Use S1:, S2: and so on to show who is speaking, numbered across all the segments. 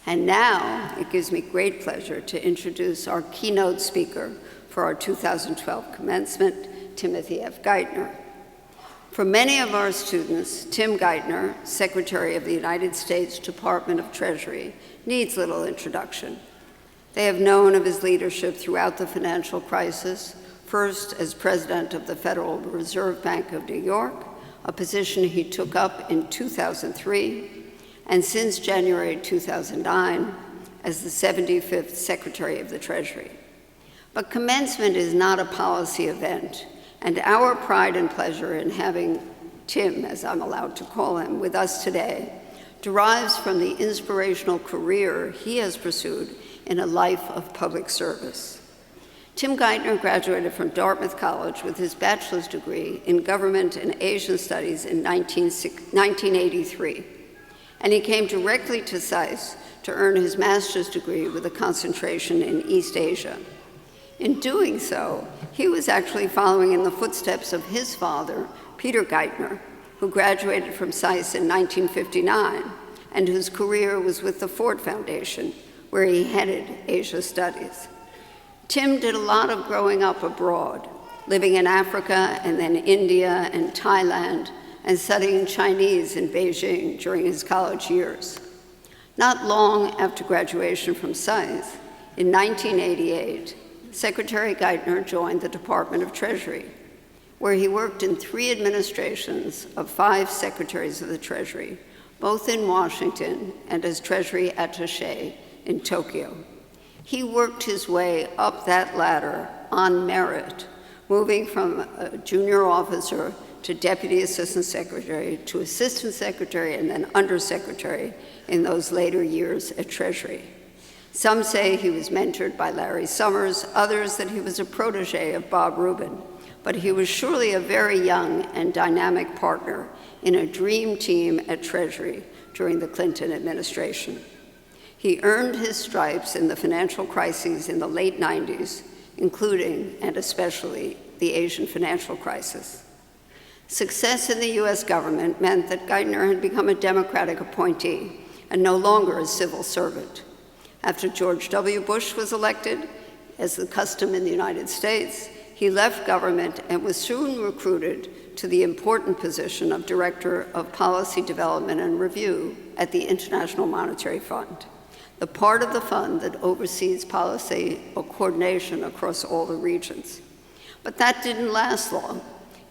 S1: And now it gives me great pleasure to introduce our keynote speaker for our 2012 commencement, Timothy F. Geithner. For many of our students, Tim Geithner, Secretary of the United States Department of Treasury, needs little introduction. They have known of his leadership throughout the financial crisis, first as president of the Federal Reserve Bank of New York, a position he took up in 2003, and since January 2009 as the 75th Secretary of the Treasury. But commencement is not a policy event, and our pride and pleasure in having Tim, as I'm allowed to call him, with us today derives from the inspirational career he has pursued in a life of public service. Tim Geithner graduated from Dartmouth College with his bachelor's degree in Government and Asian Studies in 1983, and he came directly to SAIS to earn his master's degree with a concentration in East Asia. In doing so, he was actually following in the footsteps of his father, Peter Geithner, who graduated from SAIS in 1959, and whose career was with the Ford Foundation, where he headed Asia Studies. Tim did a lot of growing up abroad, living in Africa and then India and Thailand, and studying Chinese in Beijing during his college years. Not long after graduation from SAIS, in 1988, Secretary Geithner joined the Department of Treasury, where he worked in 3 administrations of 5 secretaries of the Treasury, both in Washington and as Treasury Attaché in Tokyo. He worked his way up that ladder on merit, moving from a junior officer to Deputy Assistant Secretary to Assistant Secretary and then Undersecretary in those later years at Treasury. Some say he was mentored by Larry Summers, others that he was a protege of Bob Rubin, but he was surely a very young and dynamic partner in a dream team at Treasury during the Clinton administration. He earned his stripes in the financial crises in the late 90s, including and especially the Asian financial crisis. Success in the US government meant that Geithner had become a Democratic appointee and no longer a civil servant. After George W. Bush was elected, as the custom in the United States, he left government and was soon recruited to the important position of Director of Policy Development and Review at the International Monetary Fund, the part of the fund that oversees policy or coordination across all the regions. But that didn't last long.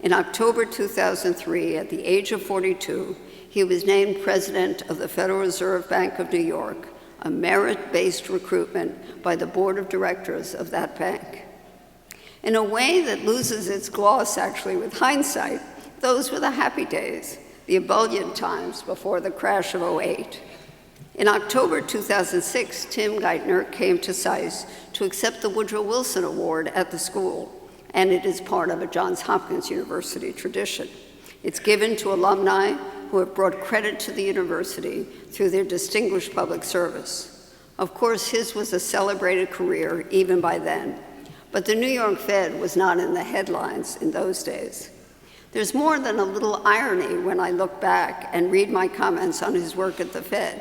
S1: In October 2003, at the age of 42, he was named president of the Federal Reserve Bank of New York, a merit-based recruitment by the board of directors of that bank. In a way that loses its gloss, actually, with hindsight, those were the happy days, the ebullient times before the crash of '08. In October 2006, Tim Geithner came to SAIS to accept the Woodrow Wilson Award at the school, and it is part of a Johns Hopkins University tradition. It's given to alumni who have brought credit to the university through their distinguished public service. Of course, his was a celebrated career even by then, but the New York Fed was not in the headlines in those days. There's more than a little irony when I look back and read my comments on his work at the Fed.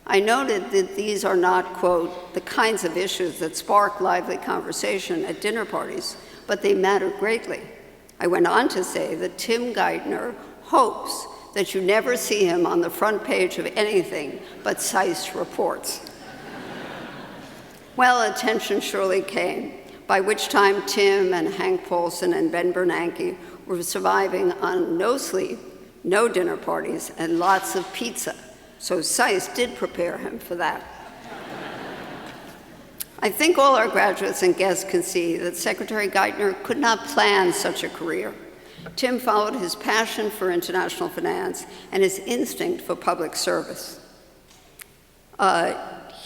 S1: I noted that these are not, quote, the kinds of issues that spark lively conversation at dinner parties, but they matter greatly. I went on to say that Tim Geithner hopes that you never see him on the front page of anything but SAIS reports. Well, attention surely came, by which time Tim and Hank Paulson and Ben Bernanke were surviving on no sleep, no dinner parties, and lots of pizza. So SAIS did prepare him for that. I think all our graduates and guests can see that Secretary Geithner could not plan such a career. Tim followed his passion for international finance and his instinct for public service.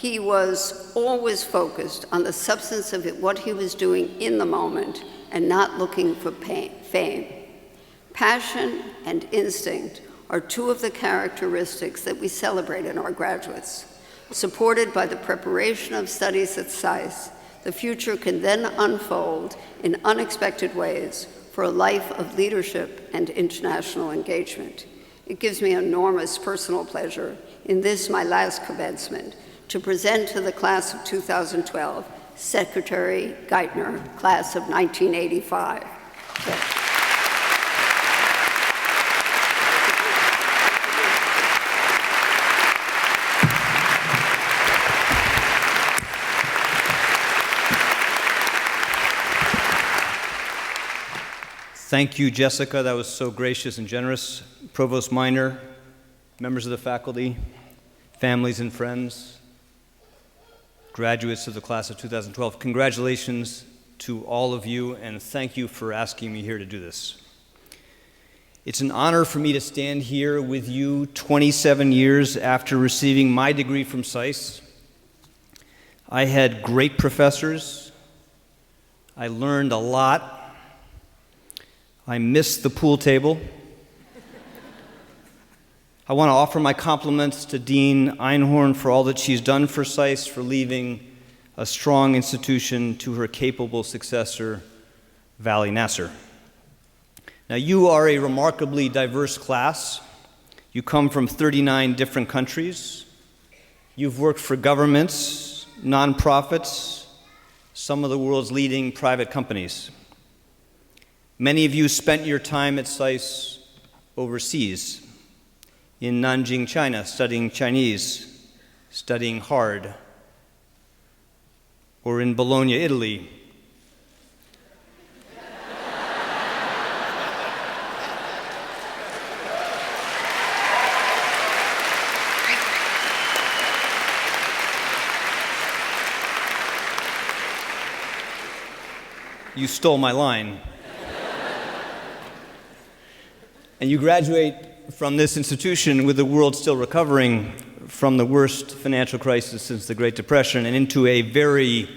S1: He was always focused on the substance of what he was doing in the moment and not looking for fame. Passion and instinct are 2 of the characteristics that we celebrate in our graduates. Supported by the preparation of studies at SAIS, the future can then unfold in unexpected ways for a life of leadership and international engagement. It gives me enormous personal pleasure in this, my last commencement, to present to the class of 2012, Secretary Geithner, class of 1985.
S2: Thank you, Jessica. That was so gracious and generous. Provost Minor, members of the faculty, families and friends, graduates of the class of 2012, congratulations to all of you, and thank you for asking me here to do this. It's an honor for me to stand here with you 27 years after receiving my degree from SAIS. I had great professors. I learned a lot. I missed the pool table. I want to offer my compliments to Dean Einhorn for all that she's done for SAIS, for leaving a strong institution to her capable successor, Vali Nasser. Now, you are a remarkably diverse class. You come from 39 different countries. You've worked for governments, nonprofits, some of the world's leading private companies. Many of you spent your time at SAIS overseas, in Nanjing, China, studying Chinese, studying hard, or in Bologna, Italy. You stole my line. And you graduate from this institution with the world still recovering from the worst financial crisis since the Great Depression and into a very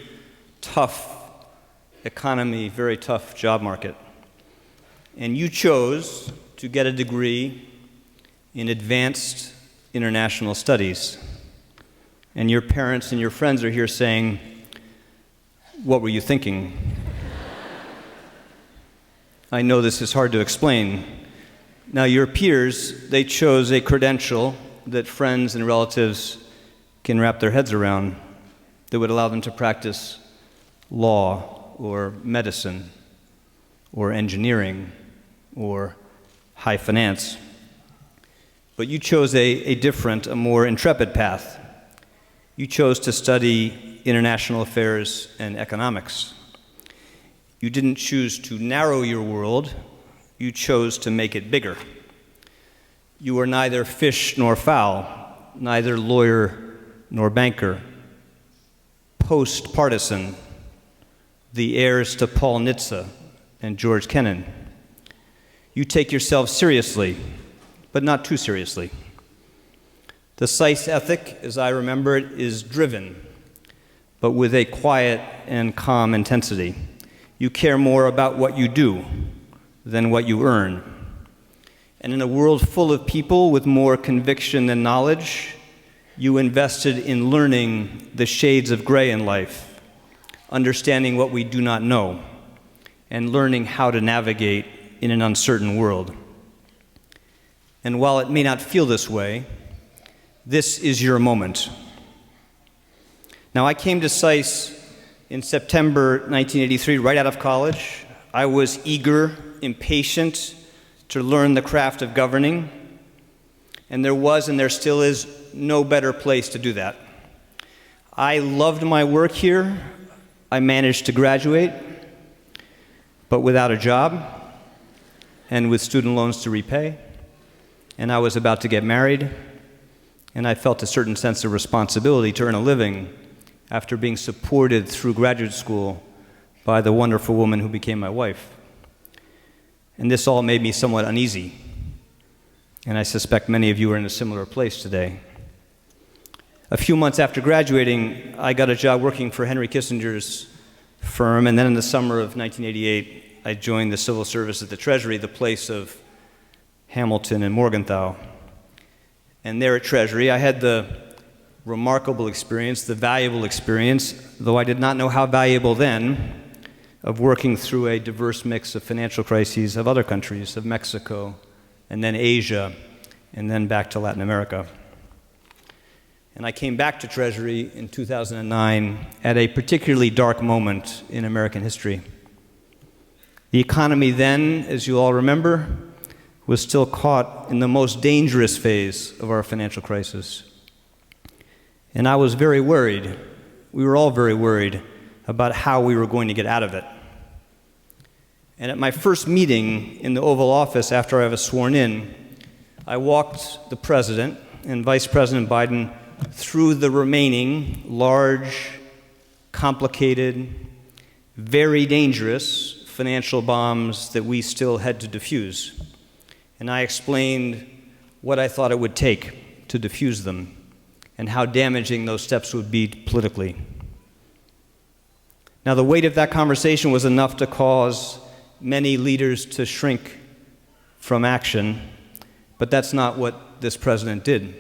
S2: tough economy, very tough job market. And you chose to get a degree in advanced international studies. And your parents and your friends are here saying, "What were you thinking?" I know this is hard to explain. Now, your peers, they chose a credential that friends and relatives can wrap their heads around that would allow them to practice law or medicine or engineering or high finance. But you chose a different, a more intrepid path. You chose to study international affairs and economics. You didn't choose to narrow your world. You chose to make it bigger. You are neither fish nor fowl, neither lawyer nor banker, post-partisan, the heirs to Paul Nitze and George Kennan. You take yourself seriously, but not too seriously. The SAIS ethic, as I remember it, is driven, but with a quiet and calm intensity. You care more about what you do than what you earn. And in a world full of people with more conviction than knowledge, you invested in learning the shades of gray in life, understanding what we do not know, and learning how to navigate in an uncertain world. And while it may not feel this way, this is your moment. Now, I came to SAIS in September 1983, right out of college. I was eager, impatient to learn the craft of governing, and there was and there still is no better place to do that. I loved my work here. I managed to graduate, but without a job and with student loans to repay, and I was about to get married, and I felt a certain sense of responsibility to earn a living after being supported through graduate school by the wonderful woman who became my wife. And this all made me somewhat uneasy. And I suspect many of you are in a similar place today. A few months after graduating, I got a job working for Henry Kissinger's firm, and then in the summer of 1988, I joined the civil service at the Treasury, the place of Hamilton and Morgenthau. And there at Treasury, I had the remarkable experience, the valuable experience, though I did not know how valuable then, of working through a diverse mix of financial crises of other countries, of Mexico, and then Asia, and then back to Latin America. And I came back to Treasury in 2009 at a particularly dark moment in American history. The economy then, as you all remember, was still caught in the most dangerous phase of our financial crisis. And I was very worried. We were all very worried about how we were going to get out of it. And at my first meeting in the Oval Office after I was sworn in, I walked the President and Vice President Biden through the remaining large, complicated, very dangerous financial bombs that we still had to defuse. And I explained what I thought it would take to defuse them and how damaging those steps would be politically. Now, the weight of that conversation was enough to cause many leaders to shrink from action, but that's not what this president did.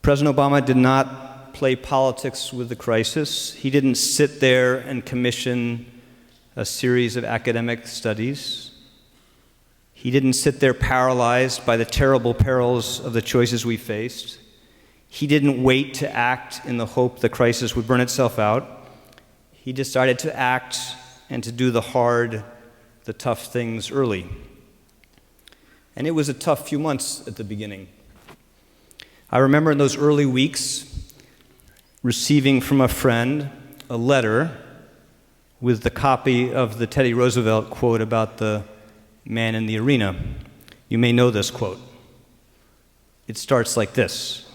S2: President Obama did not play politics with the crisis. He didn't sit there and commission a series of academic studies. He didn't sit there paralyzed by the terrible perils of the choices we faced. He didn't wait to act in the hope the crisis would burn itself out. He decided to act and to do the hard, the tough things early. And it was a tough few months at the beginning. I remember in those early weeks receiving from a friend a letter with the copy of the Teddy Roosevelt quote about the man in the arena. You may know this quote. It starts like this: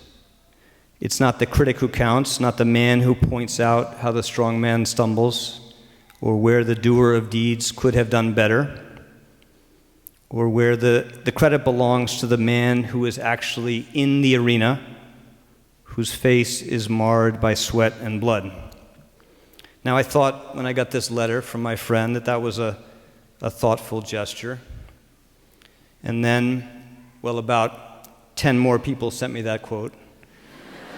S2: "It's not the critic who counts, not the man who points out how the strong man stumbles, or where the doer of deeds could have done better, or where the credit belongs to the man who is actually in the arena, whose face is marred by sweat and blood." Now, I thought when I got this letter from my friend that was a thoughtful gesture. And then, well, about 10 more people sent me that quote.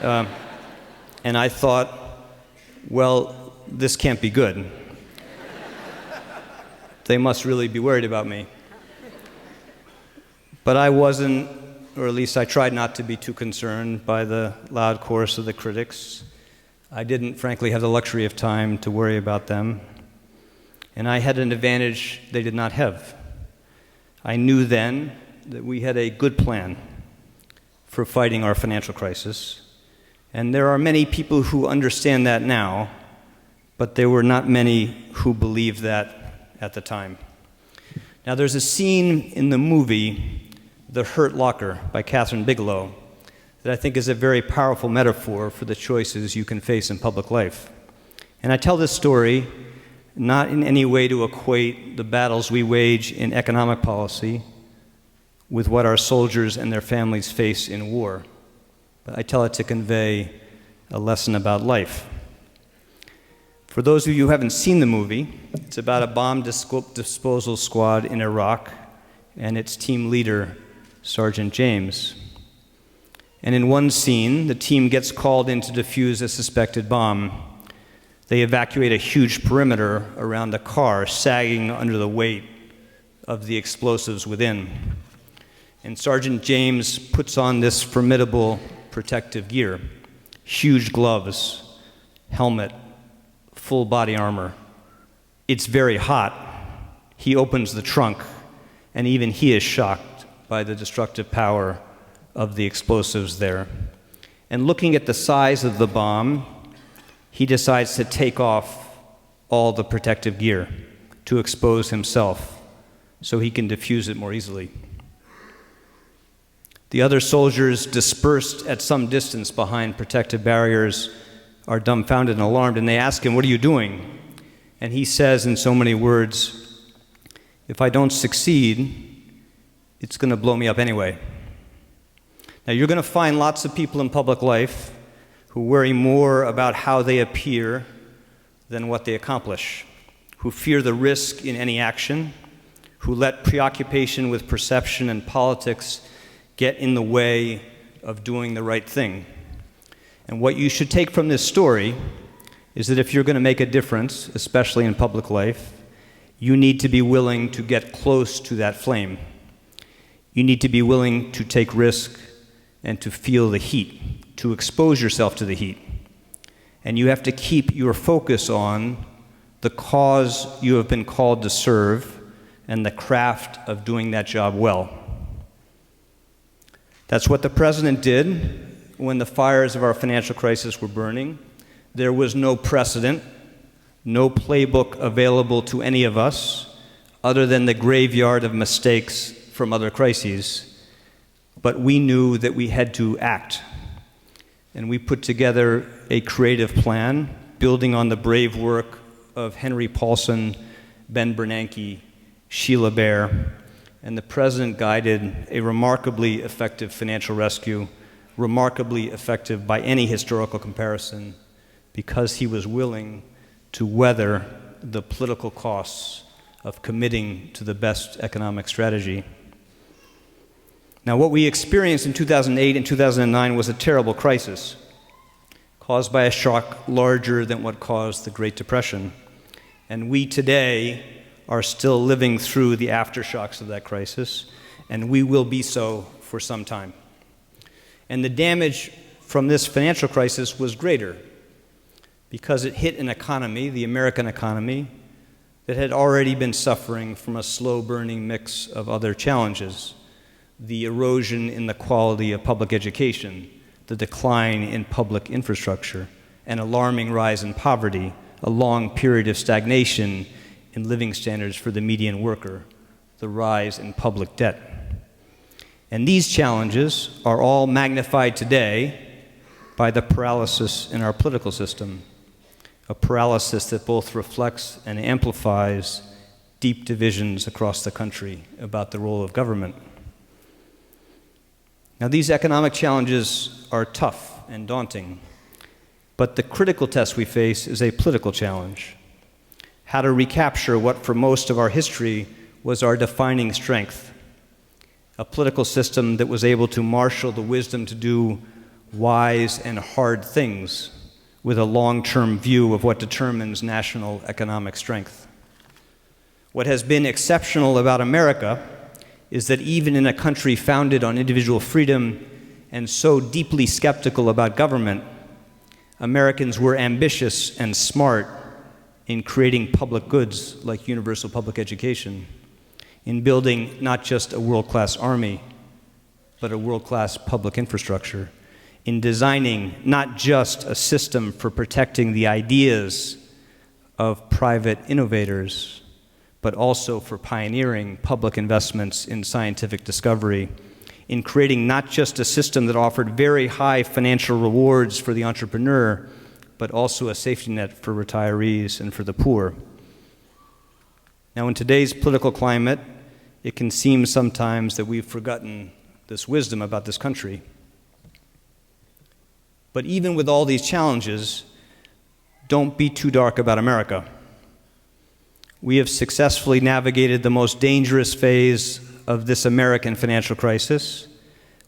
S2: And I thought, well, this can't be good. They must really be worried about me. But I wasn't, or at least I tried not to be too concerned by the loud chorus of the critics. I didn't, frankly, have the luxury of time to worry about them. And I had an advantage they did not have. I knew then that we had a good plan for fighting our financial crisis. And there are many people who understand that now, but there were not many who believed that at the time. Now, there's a scene in the movie The Hurt Locker by Kathryn Bigelow that I think is a very powerful metaphor for the choices you can face in public life. And I tell this story not in any way to equate the battles we wage in economic policy with what our soldiers and their families face in war, but I tell it to convey a lesson about life. For those of you who haven't seen the movie, it's about a bomb disposal squad in Iraq and its team leader, Sergeant James. And in one scene, the team gets called in to defuse a suspected bomb. They evacuate a huge perimeter around the car, sagging under the weight of the explosives within. And Sergeant James puts on this formidable protective gear: huge gloves, helmet, full body armor. It's very hot. He opens the trunk, and even he is shocked by the destructive power of the explosives there. And looking at the size of the bomb, he decides to take off all the protective gear to expose himself so he can defuse it more easily. The other soldiers, dispersed at some distance behind protective barriers, are dumbfounded and alarmed, and they ask him, "What are you doing?" And he says in so many words, "If I don't succeed, it's going to blow me up anyway." Now, you're going to find lots of people in public life who worry more about how they appear than what they accomplish, who fear the risk in any action, who let preoccupation with perception and politics get in the way of doing the right thing. And what you should take from this story is that if you're going to make a difference, especially in public life, you need to be willing to get close to that flame. You need to be willing to take risk and to feel the heat, to expose yourself to the heat. And you have to keep your focus on the cause you have been called to serve and the craft of doing that job well. That's what the president did when the fires of our financial crisis were burning. There was no precedent, no playbook available to any of us other than the graveyard of mistakes from other crises. But we knew that we had to act. And we put together a creative plan, building on the brave work of Henry Paulson, Ben Bernanke, Sheila Bair, and the president guided a remarkably effective financial rescue, remarkably effective by any historical comparison, because he was willing to weather the political costs of committing to the best economic strategy. Now, what we experienced in 2008 and 2009 was a terrible crisis caused by a shock larger than what caused the Great Depression. And we today are still living through the aftershocks of that crisis, and we will be so for some time. And the damage from this financial crisis was greater because it hit an economy, the American economy, that had already been suffering from a slow-burning mix of other challenges: the erosion in the quality of public education, the decline in public infrastructure, an alarming rise in poverty, a long period of stagnation in living standards for the median worker, the rise in public debt. And these challenges are all magnified today by the paralysis in our political system, a paralysis that both reflects and amplifies deep divisions across the country about the role of government. Now, these economic challenges are tough and daunting, but the critical test we face is a political challenge: how to recapture what for most of our history was our defining strength, a political system that was able to marshal the wisdom to do wise and hard things with a long-term view of what determines national economic strength. What has been exceptional about America is that even in a country founded on individual freedom and so deeply skeptical about government, Americans were ambitious and smart in creating public goods like universal public education, in building not just a world-class army, but a world-class public infrastructure, in designing not just a system for protecting the ideas of private innovators, but also for pioneering public investments in scientific discovery, in creating not just a system that offered very high financial rewards for the entrepreneur, but also a safety net for retirees and for the poor. Now, in today's political climate, it can seem sometimes that we've forgotten this wisdom about this country. But even with all these challenges, don't be too dark about America. We have successfully navigated the most dangerous phase of this American financial crisis.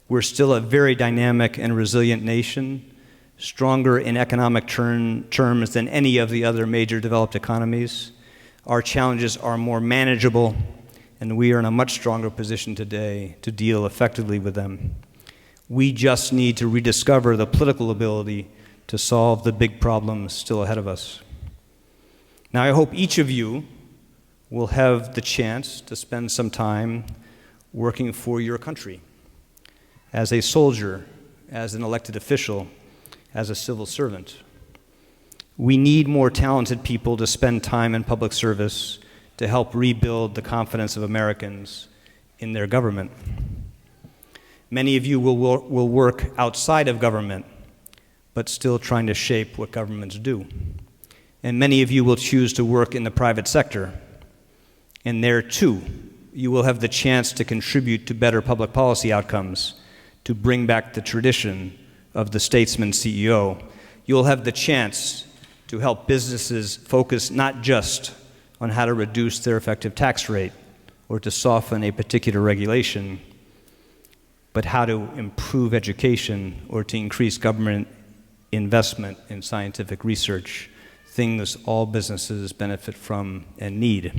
S2: We're still a very dynamic and resilient nation, stronger in economic terms than any of the other major developed economies. Our challenges are more manageable, and we are in a much stronger position today to deal effectively with them. We just need to rediscover the political ability to solve the big problems still ahead of us. Now, I hope each of you will have the chance to spend some time working for your country, as a soldier, as an elected official, as a civil servant. We need more talented people to spend time in public service to help rebuild the confidence of Americans in their government. Many of you will work outside of government, but still trying to shape what governments do. And many of you will choose to work in the private sector. And there, too, you will have the chance to contribute to better public policy outcomes, to bring back the tradition of the statesman CEO. You'll have the chance to help businesses focus not just on how to reduce their effective tax rate or to soften a particular regulation, but how to improve education or to increase government investment in scientific research, things all businesses benefit from and need.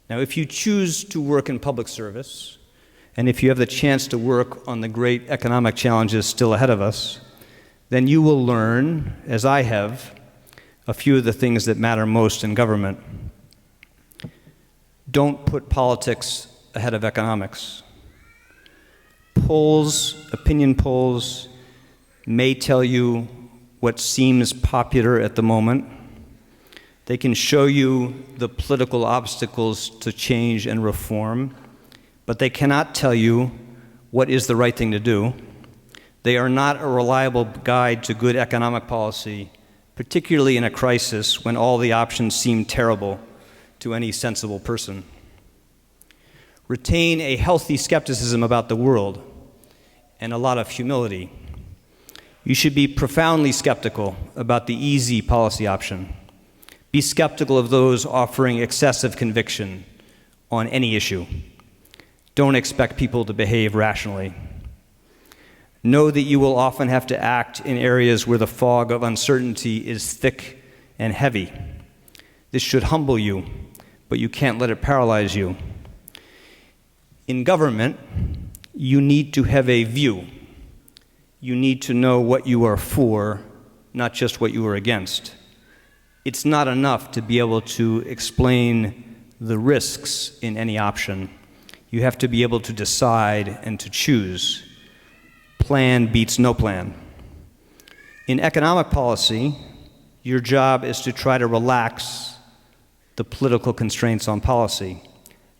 S2: Now, if you choose to work in public service, and if you have the chance to work on the great economic challenges still ahead of us, then you will learn, as I have, a few of the things that matter most in government. Don't put politics ahead of economics. Opinion polls, may tell you what seems popular at the moment. They can show you the political obstacles to change and reform, but they cannot tell you what is the right thing to do. They are not a reliable guide to good economic policy, particularly in a crisis when all the options seem terrible to any sensible person. Retain a healthy skepticism about the world and a lot of humility. You should be profoundly skeptical about the easy policy option. Be skeptical of those offering excessive conviction on any issue. Don't expect people to behave rationally. Know that you will often have to act in areas where the fog of uncertainty is thick and heavy. This should humble you, but you can't let it paralyze you. In government, you need to have a view. You need to know what you are for, not just what you are against. It's not enough to be able to explain the risks in any option. You have to be able to decide and to choose. Plan beats no plan. In economic policy, your job is to try to relax the political constraints on policy,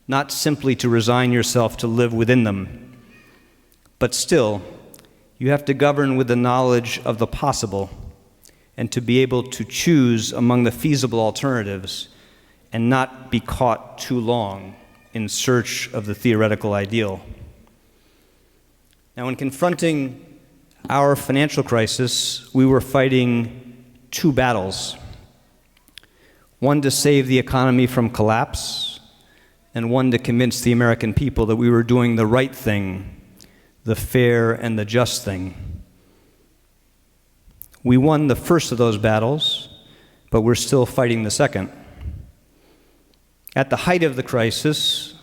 S2: not simply to resign yourself to live within them. But still, you have to govern with the knowledge of the possible and to be able to choose among the feasible alternatives and not be caught too long in search of the theoretical ideal. Now, in confronting our financial crisis, we were fighting two battles. One to save the economy from collapse, and one to convince the American people that we were doing the right thing, the fair and the just thing. We won the first of those battles, but we're still fighting the second. At the height of the crisis,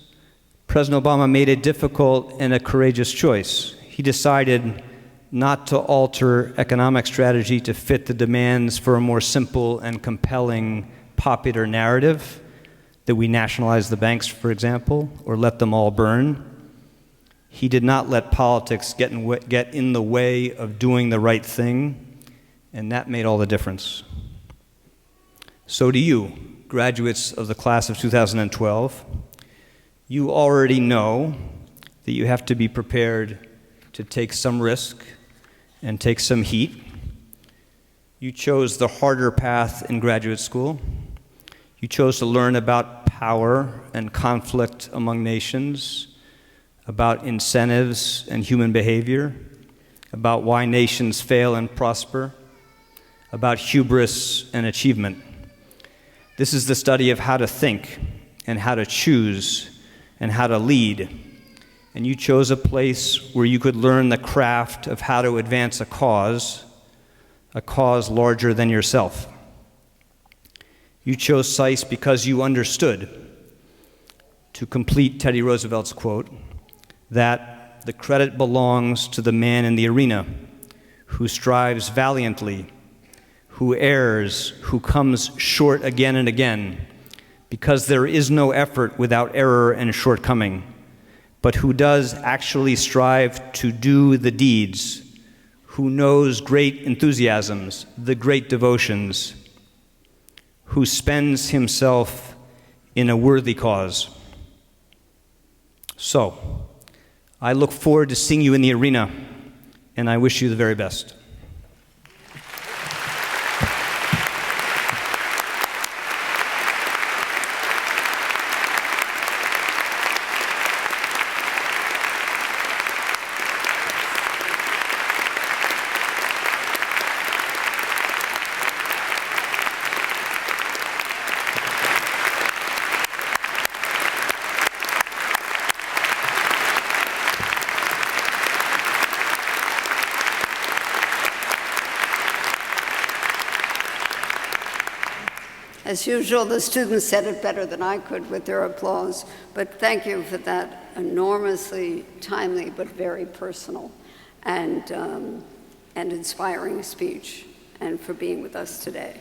S2: President Obama made a difficult and a courageous choice. He decided not to alter economic strategy to fit the demands for a more simple and compelling popular narrative, that we nationalize the banks, for example, or let them all burn. He did not let politics get in the way of doing the right thing, and that made all the difference. So do you, graduates of the class of 2012. You already know that you have to be prepared to take some risk and take some heat. You chose the harder path in graduate school. You chose to learn about power and conflict among nations, about incentives and human behavior, about why nations fail and prosper, about hubris and achievement. This is the study of how to think and how to choose and how to lead. And you chose a place where you could learn the craft of how to advance a cause larger than yourself. You chose SAIS because you understood, to complete Teddy Roosevelt's quote, that the credit belongs to the man in the arena who strives valiantly, who errs, who comes short again and again, because there is no effort without error and shortcoming, but who does actually strive to do the deeds, who knows great enthusiasms, the great devotions, who spends himself in a worthy cause. So, I look forward to seeing you in the arena, and I wish you the very best.
S1: As usual, the students said it better than I could with their applause, but thank you for that enormously timely but very personal and inspiring speech, and for being with us today.